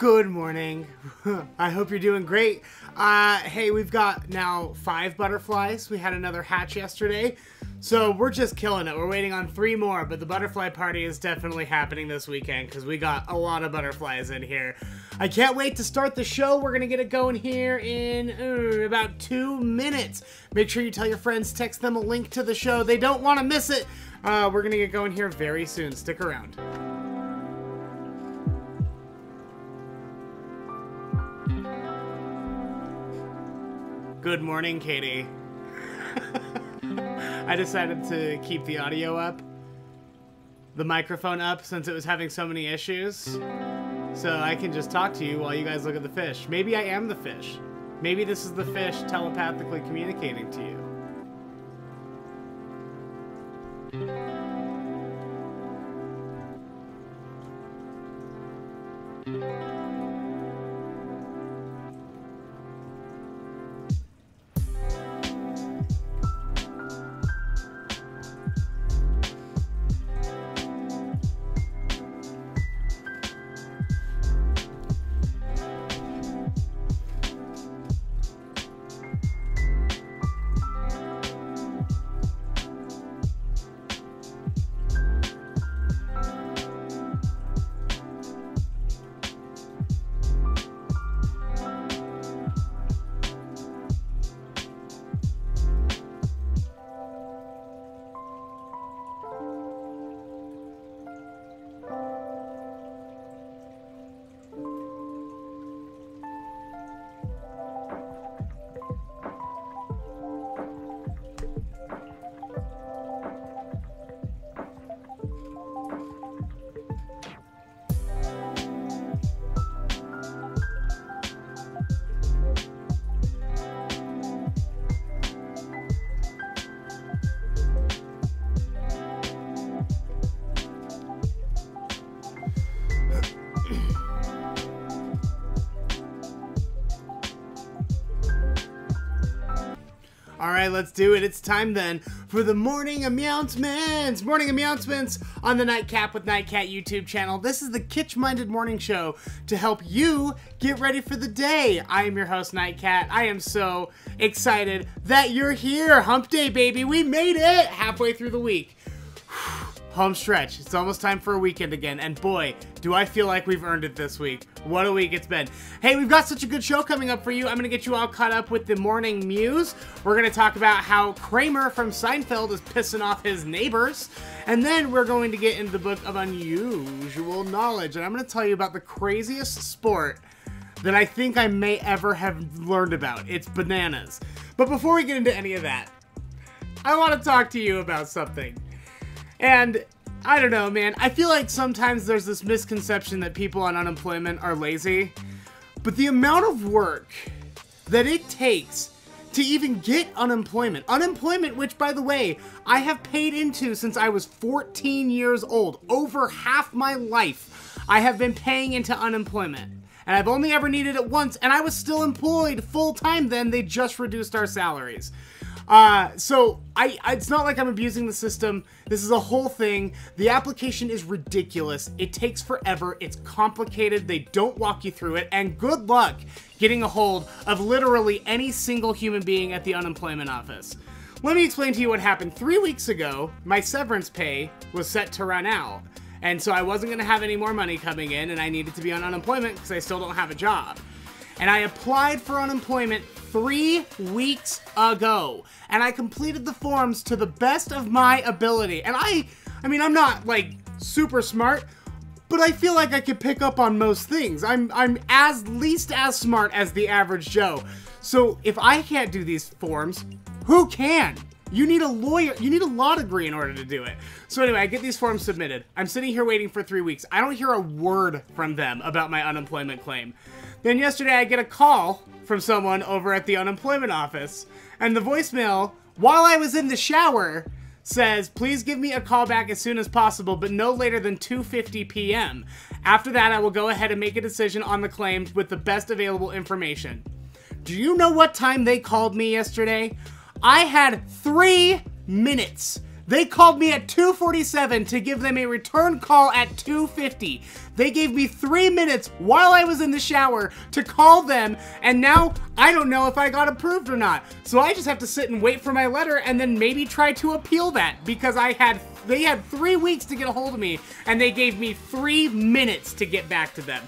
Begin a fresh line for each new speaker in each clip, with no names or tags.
Good morning. I hope you're doing great. Hey, we've got now 5 butterflies. We had another hatch yesterday, so we're just killing it. We're waiting on 3 more, but the butterfly party is definitely happening this weekend because we got a lot of butterflies in here. I can't wait to start the show. We're gonna get it going here in about 2 minutes. Make sure you tell your friends, text them a link to the show. They don't want to miss it. We're gonna get going here very soon. Stick around. Good morning, Katie. I decided to keep the audio up, the microphone up, since it was having so many issues. So I can just talk to you while you guys look at the fish. Maybe I am the fish. Maybe this is the fish telepathically communicating to you. All right, let's do it. It's time then for the Morning Meowncements. Morning Meowncements on the Nightcat with Nightcat YouTube channel. This is the kitsch-minded morning show to help you get ready for the day. I am your host, Nightcat. I am so excited that you're here. Hump day, baby. We made it halfway through the week. Home stretch. It's almost time for a weekend again, and boy, do I feel like we've earned it this week. What a week it's been. Hey, we've got such a good show coming up for you. I'm gonna get you all caught up with the Morning Mews. We're gonna talk about how Kramer from Seinfeld is pissing off his neighbors, and then we're going to get into the book of unusual knowledge, and I'm gonna tell you about the craziest sport that I think I may ever have learned about. It's bananas. But before we get into any of that, I want to talk to you about something. And I don't know, man. I feel like sometimes there's this misconception that people on unemployment are lazy. But the amount of work that it takes to even get unemployment, which, by the way, I have paid into since I was 14 years old. Over half my life, I have been paying into unemployment. And I've only ever needed it once, and I was still employed full-time then. They just reduced our salaries. So it's not like I'm abusing the system. This is a whole thing. The application is ridiculous. It takes forever. It's complicated. They don't walk you through it. And good luck getting a hold of literally any single human being at the unemployment office. Let me explain to you what happened. 3 weeks ago, my severance pay was set to run out. And so I wasn't going to have any more money coming in, and I needed to be on unemployment because I still don't have a job. And I applied for unemployment 3 weeks ago, and I completed the forms to the best of my ability. And I mean, I'm not like super smart, but I feel like I could pick up on most things. I'm at least as smart as the average Joe. So if I can't do these forms, who can? You need a lawyer. You need a law degree in order to do it. So anyway, I get these forms submitted. I'm sitting here waiting for 3 weeks. I don't hear a word from them about my unemployment claim. Then yesterday I get a call from someone over at the unemployment office, and the voicemail, while I was in the shower, says, please give me a call back as soon as possible, but no later than 2:50 p.m. After that, I will go ahead and make a decision on the claims with the best available information. Do you know what time they called me yesterday? I had 3 minutes They called me at 2:47 to give them a return call at 2:50. They gave me 3 minutes while I was in the shower to call them, and now I don't know if I got approved or not. So I just have to sit and wait for my letter and then maybe try to appeal that, because they had 3 weeks to get a hold of me, and they gave me 3 minutes to get back to them.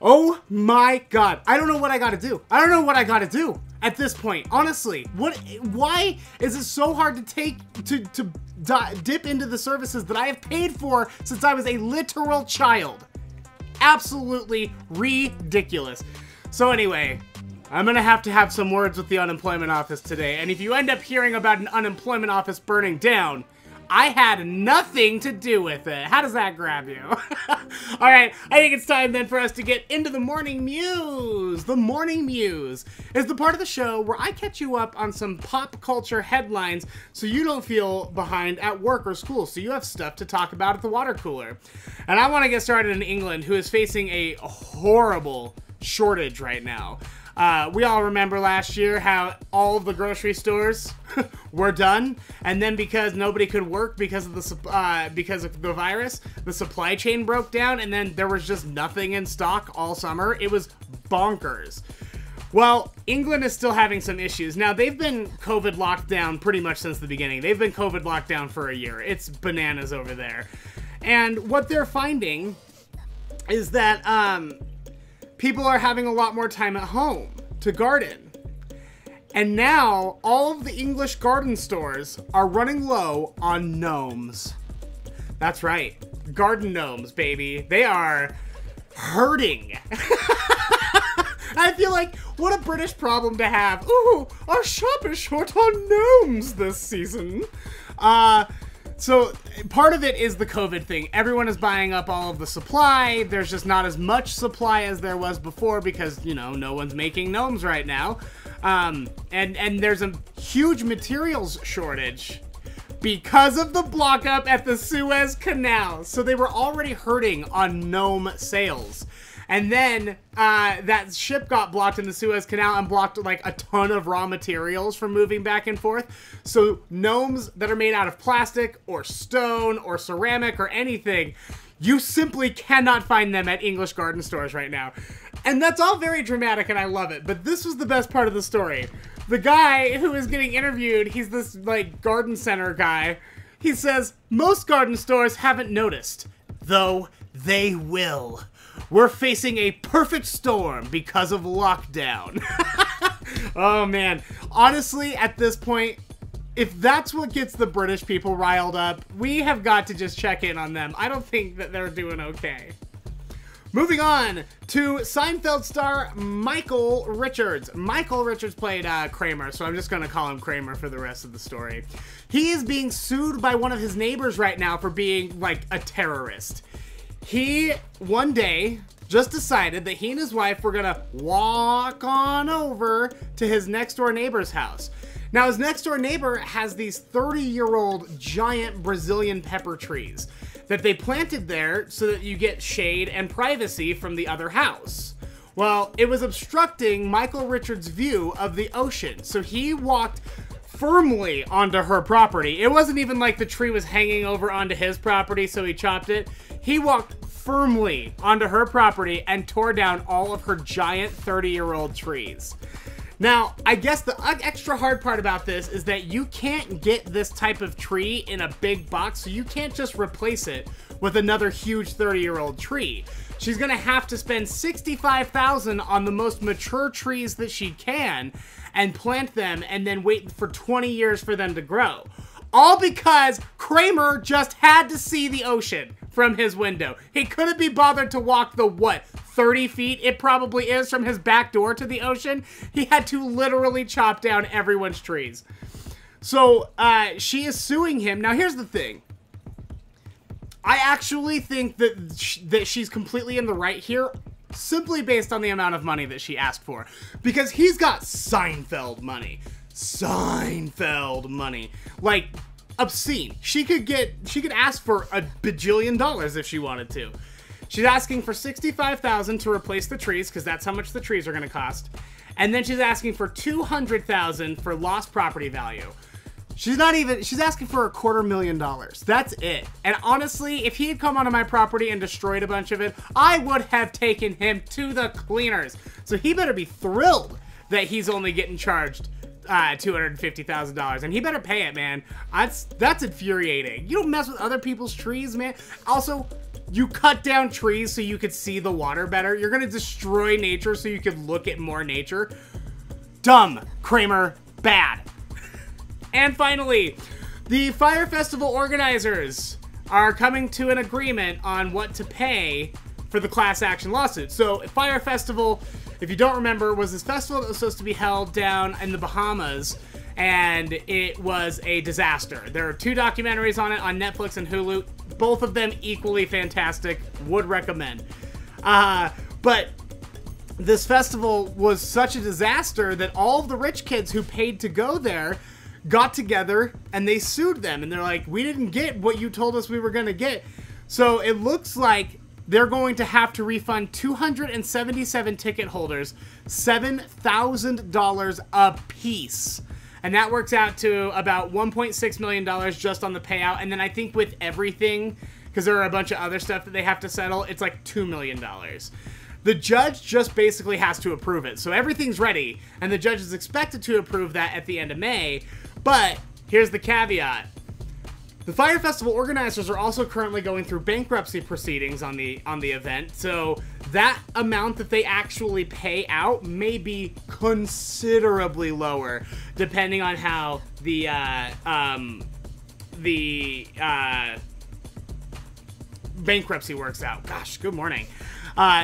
Oh my God. I don't know what I gotta do. I don't know what I gotta do at this point. Honestly, why is it so hard to dip into the services that I have paid for since I was a literal child? Absolutely ridiculous. So anyway, I'm gonna have to have some words with the unemployment office today. And if you end up hearing about an unemployment office burning down, I had nothing to do with it. How does that grab you? All right, I think it's time then for us to get into the Morning Mews. The Morning Mews is the part of the show where I catch you up on some pop culture headlines so you don't feel behind at work or school, so you have stuff to talk about at the water cooler. And I want to get started in England, who is facing a horrible shortage right now. We all remember last year how all of the grocery stores were done, and then because nobody could work because of the virus, the supply chain broke down, and then there was just nothing in stock all summer. It was bonkers. Well, England is still having some issues. Now, they've been COVID locked down pretty much since the beginning. They've been COVID locked down for a year. It's bananas over there. And what they're finding is that people are having a lot more time at home to garden. And now all of the English garden stores are running low on gnomes. That's right. Garden gnomes, baby. They are hurting. I feel like, what a British problem to have. Ooh, our shop is short on gnomes this season. So part of it is the COVID thing. Everyone is buying up all of the supply. There's just not as much supply as there was before because, you know, no one's making gnomes right now. And there's a huge materials shortage because of the block up at the Suez Canal. So they were already hurting on gnome sales. And then that ship got blocked in the Suez Canal and blocked like a ton of raw materials from moving back and forth. So gnomes that are made out of plastic or stone or ceramic or anything, you simply cannot find them at English garden stores right now. And that's all very dramatic and I love it. But this was the best part of the story. The guy who is getting interviewed, he's this like garden center guy. He says, most garden stores haven't noticed, though they will. We're facing a perfect storm because of lockdown. Oh man, honestly, at this point, if that's what gets the British people riled up, we have got to just check in on them. I don't think that they're doing okay. Moving on to Seinfeld star Michael Richards. Michael Richards played Kramer, so I'm just going to call him Kramer for the rest of the story. He is being sued by one of his neighbors right now for being like a terrorist. He, one day, just decided that he and his wife were gonna walk on over to his next door neighbor's house. Now, his next door neighbor has these 30-year-old giant Brazilian pepper trees that they planted there so that you get shade and privacy from the other house. Well, it was obstructing Michael Richards' view of the ocean, so he walked firmly onto her property. It wasn't even like the tree was hanging over onto his property, so he chopped it. He walked firmly onto her property and tore down all of her giant 30-year-old trees. Now, I guess the extra hard part about this is that you can't get this type of tree in a big box, so you can't just replace it with another huge 30-year-old tree. She's gonna have to spend $65,000 on the most mature trees that she can and plant them and then wait for 20 years for them to grow. All because Kramer just had to see the ocean from his window. He couldn't be bothered to walk the, 30 feet it probably is from his back door to the ocean? He had to literally chop down everyone's trees. So, she is suing him. Now, here's the thing. I actually think that she's completely in the right here, simply based on the amount of money that she asked for. Because he's got Seinfeld money. Seinfeld money. Like, obscene. She could ask for $1 bajillion if she wanted to. She's asking for $65,000 to replace the trees, because that's how much the trees are going to cost. And then she's asking for $200,000 for lost property value. She's asking for $250,000. That's it. And honestly, if he had come onto my property and destroyed a bunch of it, I would have taken him to the cleaners. So he better be thrilled that he's only getting charged $250,000, and he better pay it, man. That's infuriating. You don't mess with other people's trees, man. Also, you cut down trees so you could see the water better. You're gonna destroy nature so you could look at more nature. Dumb, Kramer, bad. And finally, the Fire Festival organizers are coming to an agreement on what to pay for the class action lawsuit. So Fire Festival, if you don't remember, was this festival that was supposed to be held down in the Bahamas, and it was a disaster. There are 2 documentaries on it on Netflix and Hulu, both of them equally fantastic, would recommend. But this festival was such a disaster that all of the rich kids who paid to go there got together and they sued them, and they're like, we didn't get what you told us we were gonna get. So it looks like they're going to have to refund 277 ticket holders $7,000 a piece. And that works out to about $1.6 million just on the payout. And then I think with everything, because there are a bunch of other stuff that they have to settle, it's like $2 million. The judge just basically has to approve it. So everything's ready, and the judge is expected to approve that at the end of May. But here's the caveat. The Fire Festival organizers are also currently going through bankruptcy proceedings on the event, so that amount that they actually pay out may be considerably lower, depending on how the bankruptcy works out. Gosh, good morning.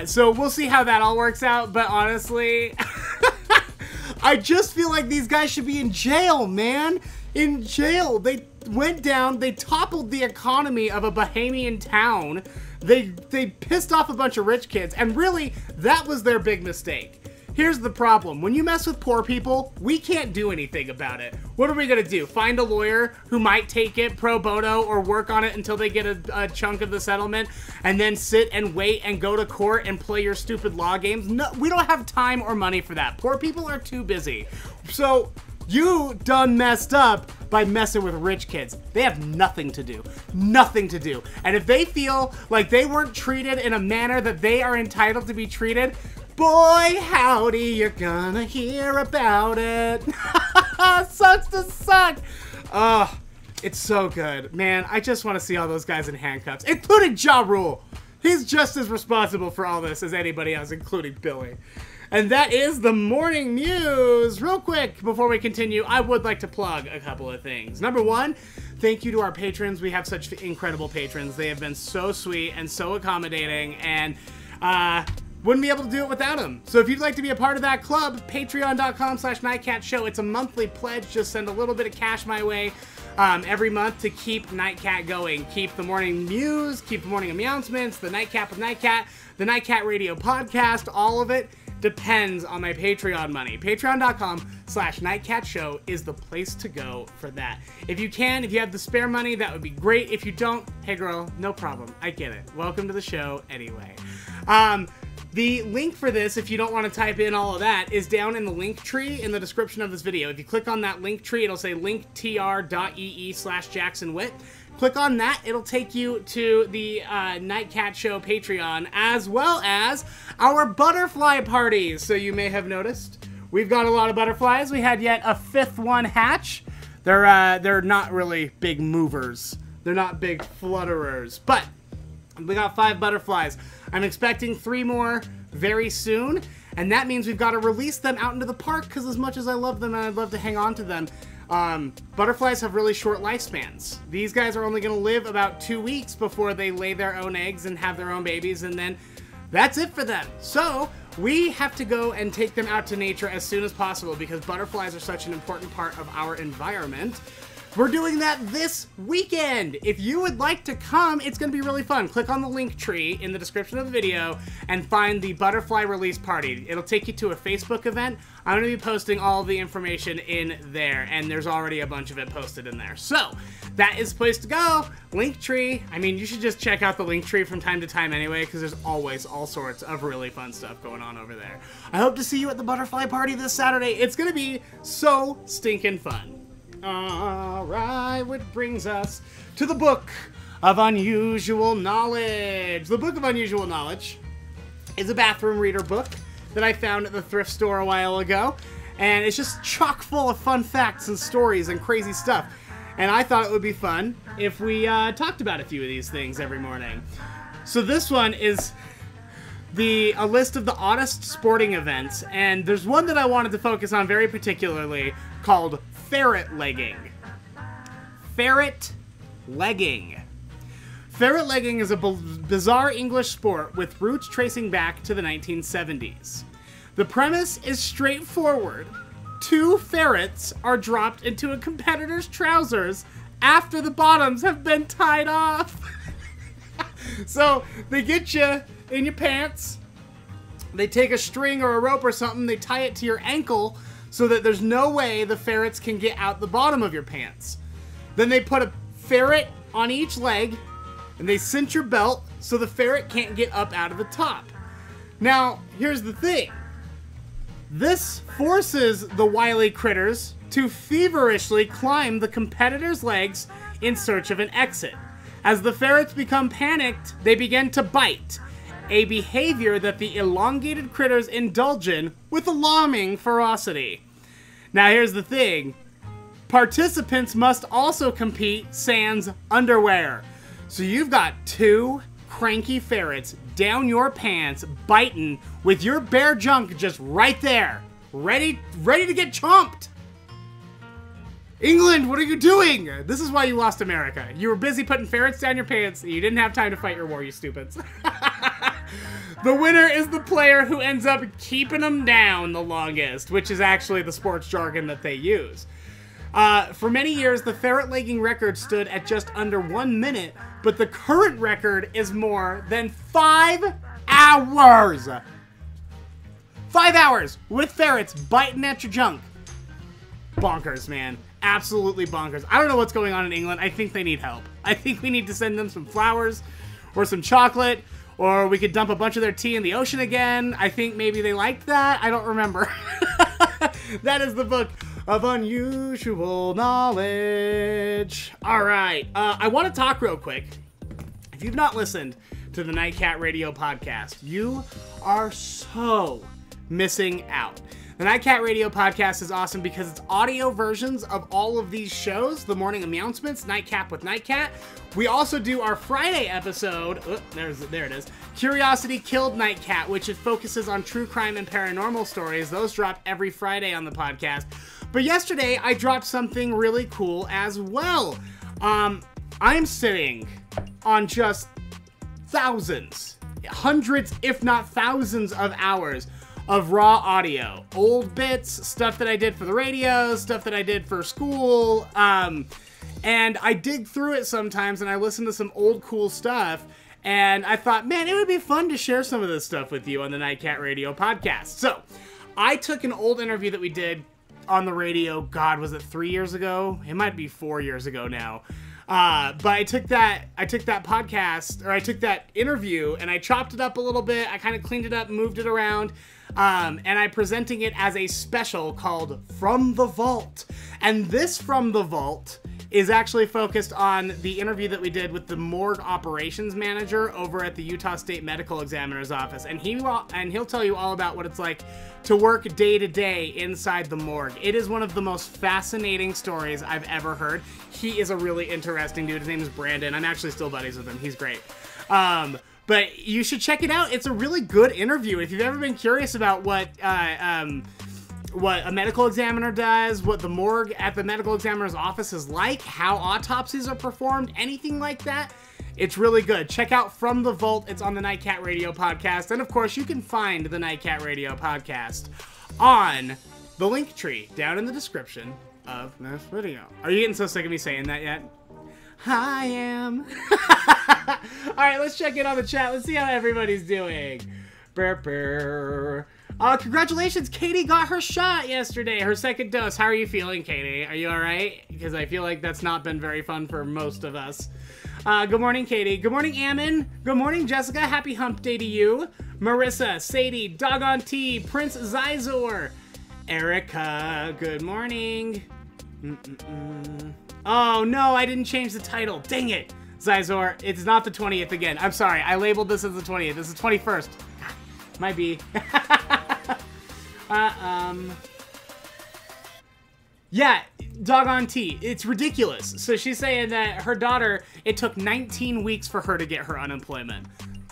So we'll see how that all works out, but honestly, I just feel like these guys should be in jail, man. In jail. They went down, they toppled the economy of a Bahamian town, they pissed off a bunch of rich kids, and really, that was their big mistake. Here's the problem. When you mess with poor people, we can't do anything about it. What are we gonna do? Find a lawyer who might take it pro bono or work on it until they get a chunk of the settlement, and then sit and wait and go to court and play your stupid law games? No, we don't have time or money for that. Poor people are too busy. So you done messed up by messing with rich kids. They have nothing to do. Nothing to do. And if they feel like they weren't treated in a manner that they are entitled to be treated, boy, howdy, you're gonna hear about it. Sucks to suck. Oh, it's so good. Man, I just want to see all those guys in handcuffs, including Ja Rule. He's just as responsible for all this as anybody else, including Billy. And that is the Morning Mews. Real quick, before we continue, I would like to plug a couple of things. Number one, thank you to our patrons. We have such incredible patrons. They have been so sweet and so accommodating, and wouldn't be able to do it without them. So if you'd like to be a part of that club, patreon.com/nightcatshow. It's a monthly pledge. Just send a little bit of cash my way every month to keep Nightcat going. Keep the Morning Mews, keep the Morning aMEOWncements, the Nightcat with Nightcat, the Nightcat Radio podcast, all of it depends on my Patreon money. Patreon.com/nightcatshow is the place to go for that. If you can, if you have the spare money, that would be great. If you don't, hey girl, no problem. I get it. Welcome to the show anyway. The link for this, if you don't want to type in all of that, is down in the link tree in the description of this video. If you click on that link tree, it'll say linktr.ee/JacksonWitt. Click on that, it'll take you to the Nightcat Show Patreon, as well as our butterfly parties. So you may have noticed, we've got a lot of butterflies. We had yet a 5th one hatch. They're not really big movers. They're not big flutterers, but we got 5 butterflies. I'm expecting 3 more very soon, and that means we've got to release them out into the park, because as much as I love them and I'd love to hang on to them, butterflies have really short lifespans. These guys are only going to live about 2 weeks before they lay their own eggs and have their own babies, and then that's it for them. So we have to go and take them out to nature as soon as possible, because butterflies are such an important part of our environment. We're doing that this weekend. If you would like to come, it's going to be really fun. Click on the link tree in the description of the video and find the butterfly release party. It'll take you to a Facebook event. I'm going to be posting all of the information in there, and there's already a bunch of it posted in there. So that is the place to go. Link tree. I mean, you should just check out the link tree from time to time anyway, because there's always all sorts of really fun stuff going on over there. I hope to see you at the butterfly party this Saturday. It's going to be so stinking fun. All right, which brings us to the Book of Unusual Knowledge. The Book of Unusual Knowledge is a bathroom reader book that I found at the thrift store a while ago, and it's just chock full of fun facts and stories and crazy stuff. And I thought it would be fun if we talked about a few of these things every morning. So this one is a list of the oddest sporting events, and there's one that I wanted to focus on very particularly called ferret legging. Ferret legging. Ferret legging is a bizarre English sport with roots tracing back to the 1970s. The premise is straightforward. Two ferrets are dropped into a competitor's trousers after the bottoms have been tied off. So they get you in your pants, they take a string or a rope or something, they tie it to your ankle so that there's no way the ferrets can get out the bottom of your pants. Then they put a ferret on each leg and they cinch your belt so the ferret can't get up out of the top. Now, here's the thing. This forces the wily critters to feverishly climb the competitor's legs in search of an exit. As the ferrets become panicked, they begin to bite, a behavior that the elongated critters indulge in with alarming ferocity. Now here's the thing. Participants must also compete sans underwear. So you've got two cranky ferrets down your pants, biting with your bare junk just right there, ready to get chomped. England, what are you doing? This is why you lost America. You were busy putting ferrets down your pants. You didn't have time to fight your war, you stupids. The winner is the player who ends up keeping them down the longest, which is actually the sports jargon that they use. For many years, the ferret legging record stood at just under 1 minute, but the current record is more than 5 hours. 5 hours with ferrets biting at your junk. Bonkers, man. Absolutely bonkers. I don't know what's going on in England. I think they need help. I think we need to send them some flowers or some chocolate, or we could dump a bunch of their tea in the ocean again. I think maybe they liked that. I don't remember. That is the Book of Unusual Knowledge. All right. I want to talk real quick. If you've not listened to the Nightcat Radio podcast, you are so missing out. The Nightcat Radio podcast is awesome because it's audio versions of all of these shows. The Morning Mews, Nightcap with Nightcat. We also do our Friday episode. Oh, there it is. Curiosity Killed Nightcat, which focuses on true crime and paranormal stories. Those drop every Friday on the podcast. But yesterday, I dropped something really cool as well. I'm sitting on just thousands, hundreds, if not thousands of hours of raw audio, old bits, stuff that I did for the radio, stuff that I did for school, and I dig through it sometimes and I listen to some old cool stuff, and I thought, man, it would be fun to share some of this stuff with you on the Nightcat Radio podcast. So I took an old interview that we did on the radio, God, was it 3 years ago? It might be 4 years ago now. But I took that podcast, or I took that interview and I chopped it up a little bit. I kind of cleaned it up, moved it around, and I'm presenting it as a special called From the Vault. And this From the Vault is actually focused on the interview that we did with the morgue operations manager over at the Utah State Medical Examiner's office. And he'll tell you all about what it's like to work day to day inside the morgue. It is one of the most fascinating stories I've ever heard. He is a really interesting dude. His name is Brandon. I'm actually still buddies with him. He's great. But you should check it out. It's a really good interview. If you've ever been curious about what a medical examiner does, what the morgue at the medical examiner's office is like, how autopsies are performed, anything like that, it's really good. Check out From the Vault. It's on the Nightcat Radio podcast. And of course, you can find the Nightcat Radio podcast on the link tree down in the description of this video. Are you getting so sick of me saying that yet? I am. All right, let's check in on the chat. Let's see how everybody's doing. Congratulations, Katie got her shot yesterday, her second dose. How are you feeling, Katie? Are you all right? Because I feel like that's not been very fun for most of us. Good morning, Katie. Good morning, Ammon. Good morning, Jessica. Happy hump day to you. Marissa, Sadie, Doggone T, Prince Zizor, Erica, good morning. Oh, no, I didn't change the title. Dang it. Zizor, it's not the 20th again. I'm sorry. I labeled this as the 20th. This is 21st. Might be. Yeah, doggone T. It's ridiculous. So she's saying that her daughter, it took 19 weeks for her to get her unemployment.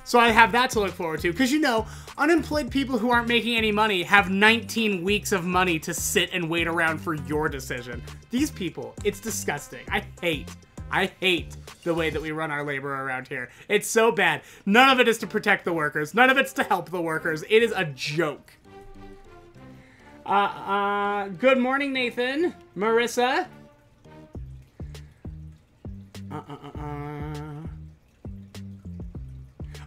So I have that to look forward to. Because, you know, unemployed people who aren't making any money have 19 weeks of money to sit and wait around for your decision. These people, it's disgusting. I hate the way that we run our labor around here. It's so bad. None of it is to protect the workers. None of it's to help the workers. It is a joke. Good morning, Nathan. Marissa.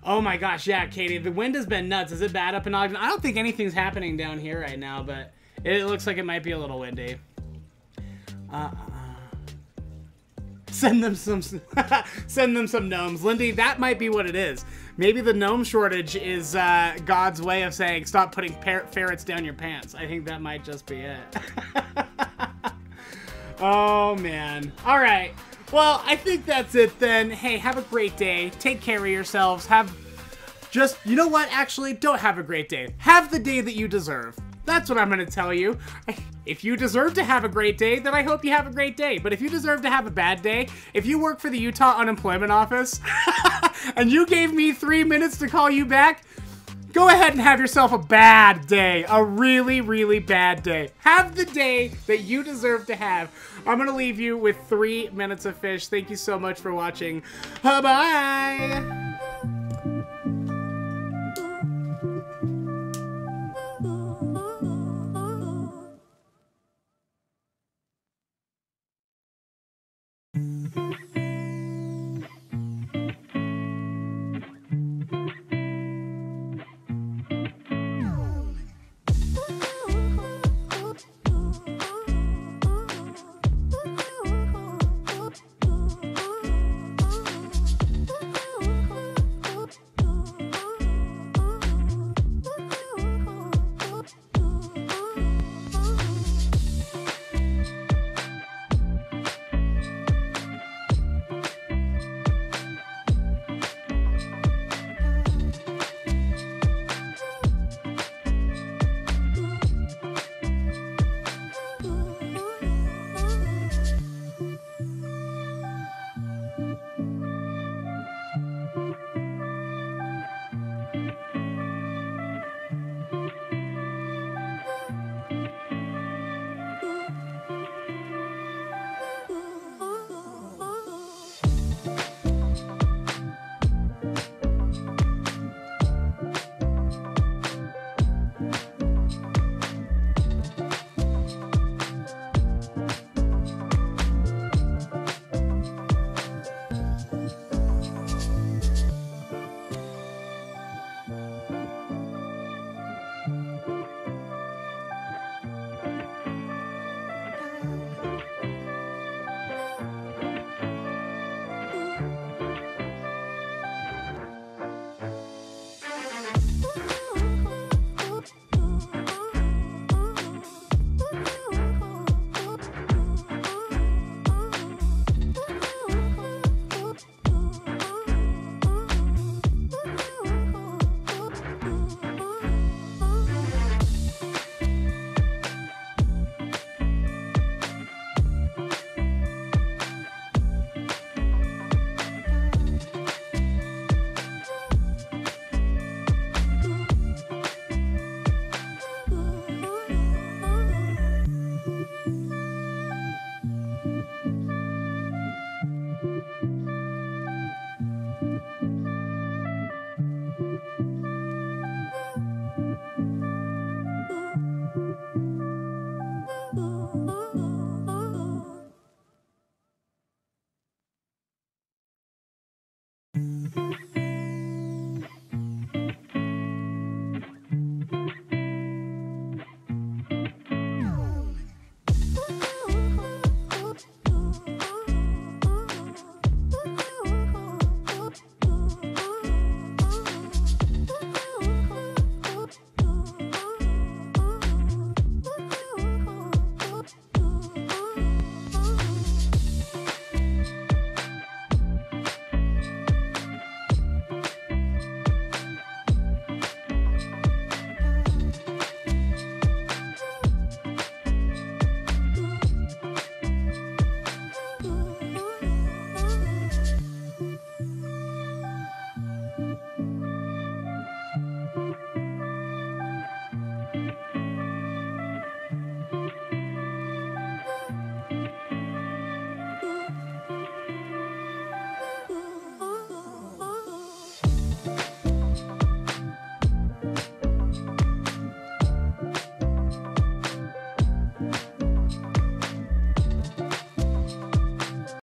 Oh my gosh, yeah, Katie, the wind has been nuts. Is it bad up in Ogden? I don't think anything's happening down here right now, but it looks like it might be a little windy. Send them some send them some gnomes. Lindy, that might be what it is. Maybe the gnome shortage is God's way of saying stop putting ferrets down your pants. I think that might just be it. Oh, man. All right. Well, I think that's it then. Hey, have a great day. Take care of yourselves. You know what? Actually, don't have a great day. Have the day that you deserve. That's what I'm going to tell you. If you deserve to have a great day, then I hope you have a great day. But if you deserve to have a bad day, if you work for the Utah Unemployment Office and you gave me 3 minutes to call you back, go ahead and have yourself a bad day. A really, really bad day. Have the day that you deserve to have. I'm going to leave you with 3 minutes of fish. Thank you so much for watching. Bye-bye.